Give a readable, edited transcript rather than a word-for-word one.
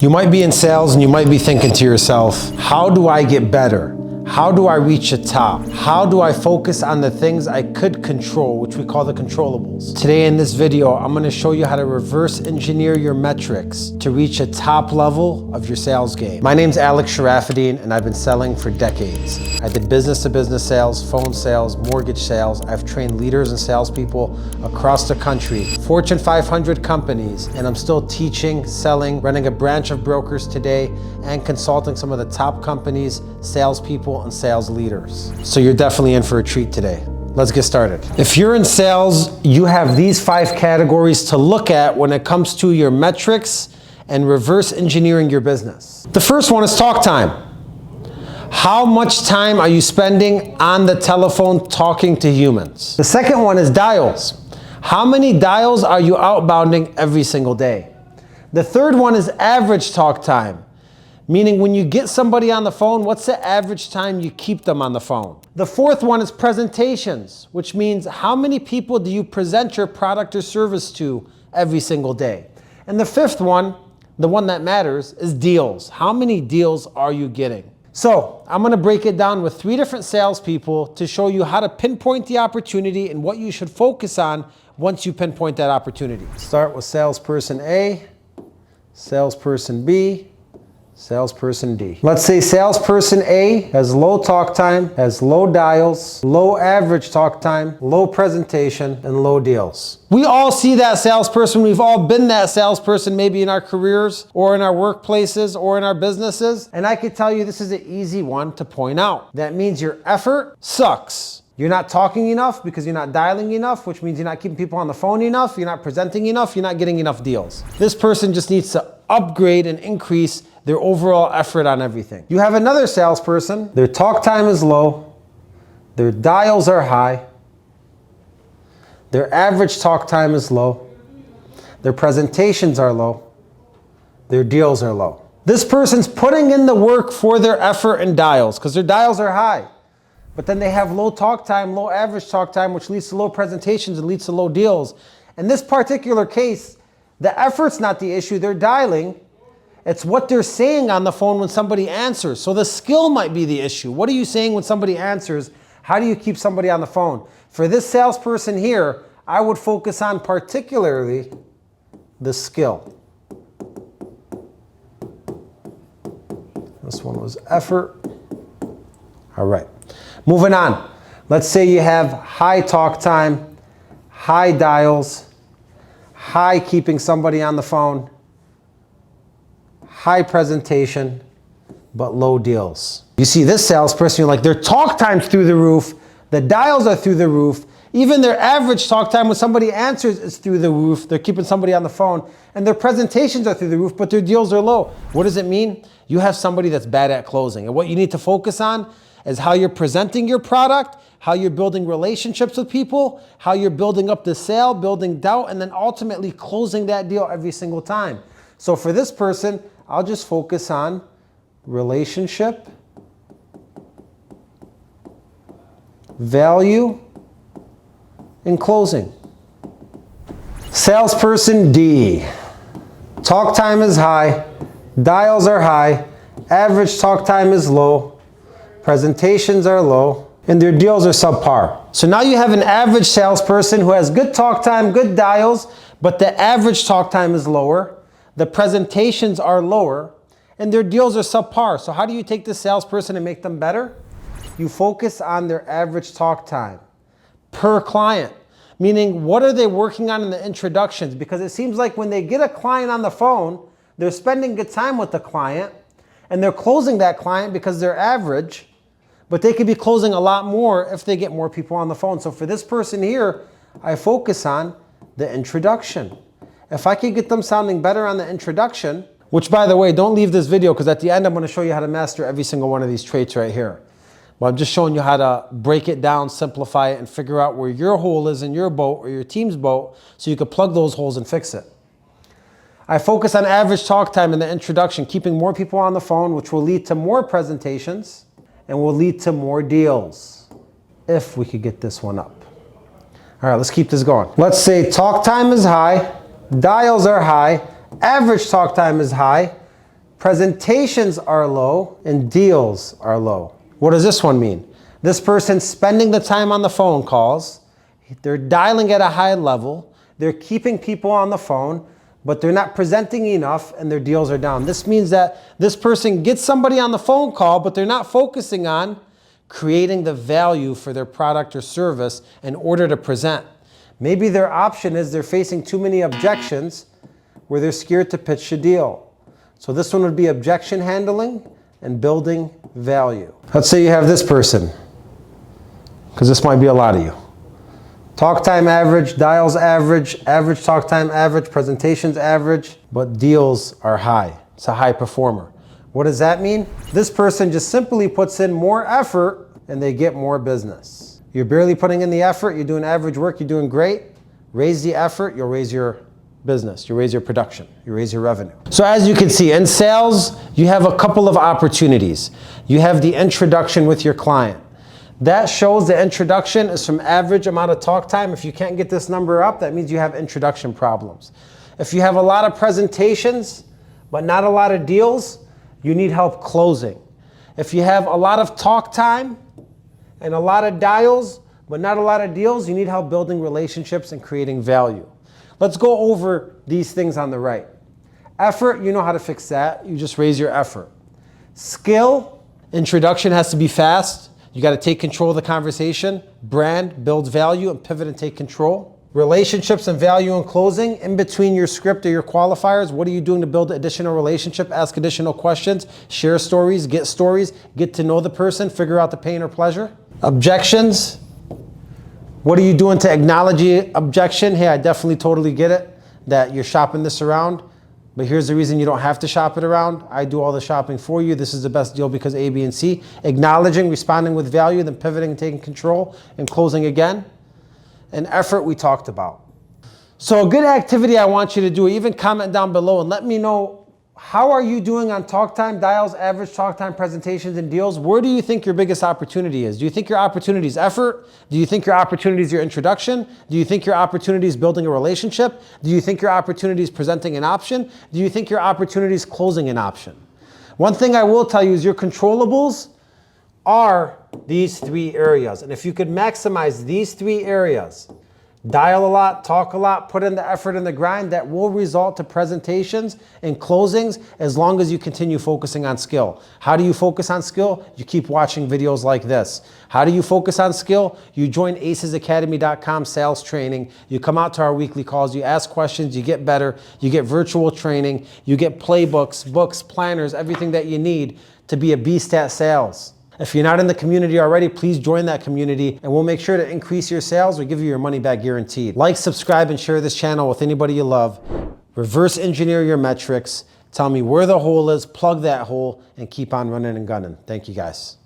You might be in sales and you might be thinking to yourself, how do I get better? How do I reach the top? How do I focus on the things I could control, which we call the controllables? Today in this video, I'm gonna show you how to reverse engineer your metrics to reach a top level of your sales game. My name's Alex Sharafuddin and I've been selling for decades. I did business to business sales, phone sales, mortgage sales. I've trained leaders and salespeople across the country, Fortune 500 companies, and I'm still teaching, selling, running a branch of brokers today, and consulting some of the top companies, salespeople, and sales leaders. So you're definitely in for a treat today. Let's get started. If you're in sales, you have these 5 categories to look at when it comes to your metrics and reverse engineering your business. The first one is talk time. How much time are you spending on the telephone talking to humans? The second one is dials. How many dials are you outbounding every single day? The third one is average talk time. Meaning when you get somebody on the phone, what's the average time you keep them on the phone? The fourth one is presentations, which means how many people do you present your product or service to every single day? And the fifth one, the one that matters, is deals. How many deals are you getting? So I'm gonna break it down with 3 different salespeople to show you how to pinpoint the opportunity and what you should focus on once you pinpoint that opportunity. Start with salesperson A, salesperson B, salesperson D. Let's say salesperson A has low talk time, has low dials, low average talk time, low presentation, and low deals. We all see that salesperson. We've all been that salesperson maybe in our careers or in our workplaces or in our businesses. And I can tell you this is an easy one to point out. That means your effort sucks. You're not talking enough because you're not dialing enough, which means you're not keeping people on the phone enough, you're not presenting enough, you're not getting enough deals. This person just needs to upgrade and increase their overall effort on everything. You have another salesperson, their talk time is low, their dials are high, their average talk time is low, their presentations are low, their deals are low. This person's putting in the work for their effort and dials because their dials are high. But then they have low talk time, low average talk time, which leads to low presentations and leads to low deals. In this particular case, the effort's not the issue, they're dialing. It's what they're saying on the phone when somebody answers. So the skill might be the issue. What are you saying when somebody answers? How do you keep somebody on the phone? For this salesperson here, I would focus on particularly the skill. This one was effort. All right. Moving on, let's say you have high talk time, high dials, high keeping somebody on the phone, high presentation, but low deals. You see this salesperson, you're like, their talk time's through the roof, the dials are through the roof, even their average talk time when somebody answers is through the roof, they're keeping somebody on the phone, and their presentations are through the roof, but their deals are low. What does it mean? You have somebody that's bad at closing, and what you need to focus on is how you're presenting your product, how you're building relationships with people, how you're building up the sale, building doubt, and then ultimately closing that deal every single time. So for this person, I'll just focus on relationship, value, and closing. Salesperson D. Talk time is high, dials are high, average talk time is low, presentations are low, and their deals are subpar. So now you have an average salesperson who has good talk time, good dials, but the average talk time is lower, the presentations are lower, and their deals are subpar. So how do you take this salesperson and make them better? You focus on their average talk time per client, meaning what are they working on in the introductions? Because it seems like when they get a client on the phone, they're spending good time with the client, and they're closing that client because they're average, but they could be closing a lot more if they get more people on the phone. So for this person here, I focus on the introduction. If I could get them sounding better on the introduction, which by the way, don't leave this video because at the end I'm going to show you how to master every single one of these traits right here. But I'm just showing you how to break it down, simplify it, and figure out where your hole is in your boat or your team's boat so you can plug those holes and fix it. I focus on average talk time in the introduction, keeping more people on the phone, which will lead to more presentations and will lead to more deals if we could get this one up. All right, let's keep this going. Let's say talk time is high, dials are high, average talk time is high, Presentations are low and deals are low. What does this one mean? This person's spending the time on the phone calls. They're dialing at a high level. They're keeping people on the phone, but they're not presenting enough and their deals are down. This means that this person gets somebody on the phone call, but they're not focusing on creating the value for their product or service in order to present. Maybe their option is they're facing too many objections where they're scared to pitch a deal. So this one would be objection handling and building value. Let's say you have this person, because this might be a lot of you. Talk time average, dials average, average talk time average, presentations average, but deals are high. It's a high performer. What does that mean? This person just simply puts in more effort and they get more business. You're barely putting in the effort, you're doing average work, you're doing great. Raise the effort, you'll raise your business, you raise your production, you raise your revenue. So as you can see, in sales, you have a couple of opportunities. You have the introduction with your client. That shows the introduction is from average amount of talk time. If you can't get this number up, that means you have introduction problems. If you have a lot of presentations, but not a lot of deals, you need help closing. If you have a lot of talk time and a lot of dials, but not a lot of deals, you need help building relationships and creating value. Let's go over these things on the right. Effort, you know how to fix that. You just raise your effort. Skill, introduction has to be fast. You got to take control of the conversation. Brand, build value, and pivot and take control. Relationships and value and closing. In between your script or your qualifiers, what are you doing to build additional relationship? Ask additional questions, share stories, get to know the person, figure out the pain or pleasure. Objections. What are you doing to acknowledge the objection? Hey, I definitely totally get it that you're shopping this around, but here's the reason you don't have to shop it around. I do all the shopping for you. This is the best deal because A, B, and C. Acknowledging, responding with value, then pivoting and taking control and closing again. And effort we talked about. So a good activity I want you to do, even comment down below and let me know, how are you doing on talk time, dials, average talk time, presentations, and deals? Where do you think your biggest opportunity is? Do you think your opportunity is effort? Do you think your opportunity is your introduction? Do you think your opportunity is building a relationship? Do you think your opportunity is presenting an option? Do you think your opportunity is closing an option? One thing I will tell you is your controllables are these three areas. And if you could maximize these three areas, dial a lot, talk a lot, put in the effort and the grind, that will result to presentations and closings as long as you continue focusing on skill. How do you focus on skill? You keep watching videos like this. How do you focus on skill? You join acezacademy.com sales training. You come out to our weekly calls, you ask questions, you get better, you get virtual training, you get playbooks, books, planners, everything that you need to be a beast at sales. If you're not in the community already, please join that community and we'll make sure to increase your sales or give you your money back guaranteed. Like, subscribe, and share this channel with anybody you love. Reverse engineer your metrics. Tell me where the hole is, plug that hole, and keep on running and gunning. Thank you guys.